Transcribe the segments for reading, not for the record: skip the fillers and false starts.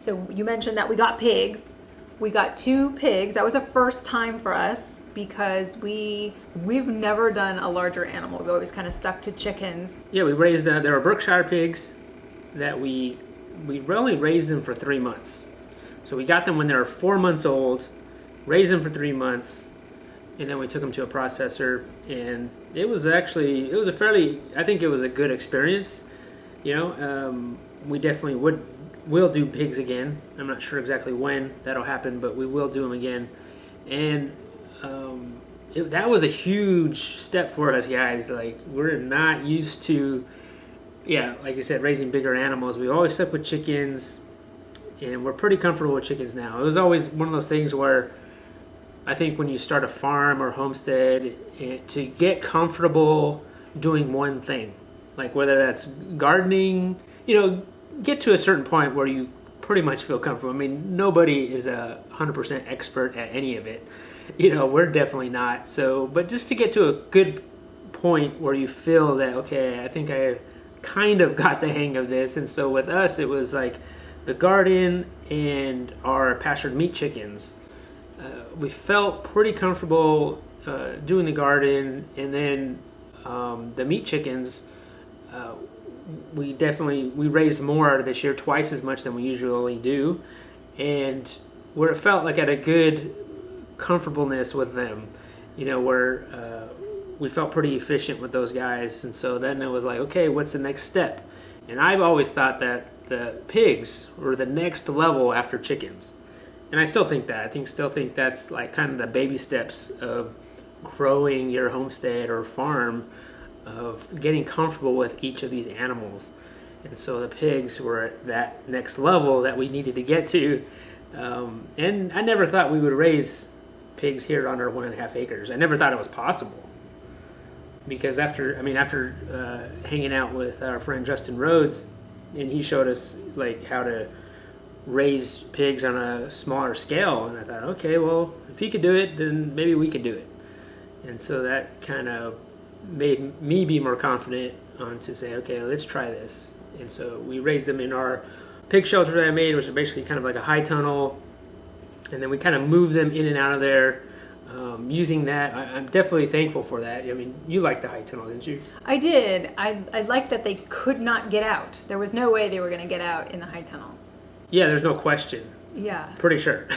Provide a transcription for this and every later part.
So you mentioned that we got pigs. We got 2 pigs. That was a first time for us because we've never done a larger animal. We've always kind of stuck to chickens. Yeah, we raised there were Berkshire pigs that we really raised them for 3 months. So we got them when they were 4 months old, raised them for 3 months, and then we took them to a processor, and it was a fairly, I think it was a good experience. We definitely will do pigs again. I'm not sure exactly when that'll happen, but we will do them again. And that was a huge step for us, guys. Like, we're not used to, like you said, raising bigger animals. We always stuck with chickens, and we're pretty comfortable with chickens now. It was always one of those things where I think when you start a farm or homestead, to get comfortable doing one thing, like whether that's gardening, get to a certain point where you pretty much feel comfortable. I mean, nobody is 100% expert at any of it. We're definitely not. So, but just to get to a good point where you feel that, okay, I think I kind of got the hang of this. And so with us, it was like the garden and our pastured meat chickens. We felt pretty comfortable doing the garden, and then the meat chickens, we raised more this year, twice as much than we usually do, and where it felt like at a good comfortableness with them, where we felt pretty efficient with those guys. And so then it was like, okay, what's the next step? And I've always thought that the pigs were the next level after chickens. And I still think that. Still think that's like kind of the baby steps of growing your homestead or farm, of getting comfortable with each of these animals. And so the pigs were at that next level that we needed to get to. And I never thought we would raise pigs here on our 1.5 acres. I never thought it was possible. Because after hanging out with our friend Justin Rhodes, and he showed us like how to raise pigs on a smaller scale, and I thought, okay, well, if he could do it, then maybe we could do it. And so that kind of made me be more confident to say, okay, let's try this. And so we raised them in our pig shelter that I made, which is basically kind of like a high tunnel, and then we kind of moved them in and out of there. Using that, I'm definitely thankful for that. I mean, you liked the high tunnel, didn't you? I did. I liked that they could not get out. There was no way they were going to get out in the high tunnel. Yeah, there's no question. Yeah. Pretty sure.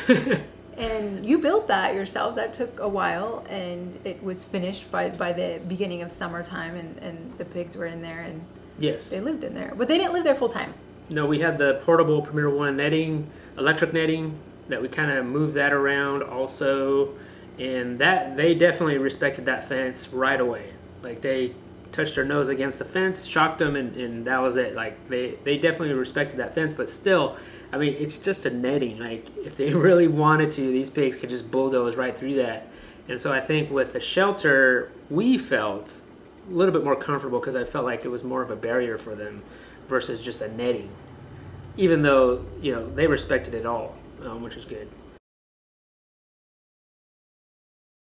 And you built that yourself. That took a while, and it was finished by the beginning of summertime, and the pigs were in there, and yes, they lived in there. But they didn't live there full time. No, we had the portable Premier One netting, electric netting, that we kind of moved that around also, and that they definitely respected that fence right away. Like, they touched their nose against the fence, shocked them, and that was it. Like, they definitely respected that fence, but still, I mean, it's just a netting. Like, if they really wanted to, these pigs could just bulldoze right through that. And so I think with the shelter, we felt a little bit more comfortable because I felt like it was more of a barrier for them versus just a netting. Even though, they respected it all, which is good.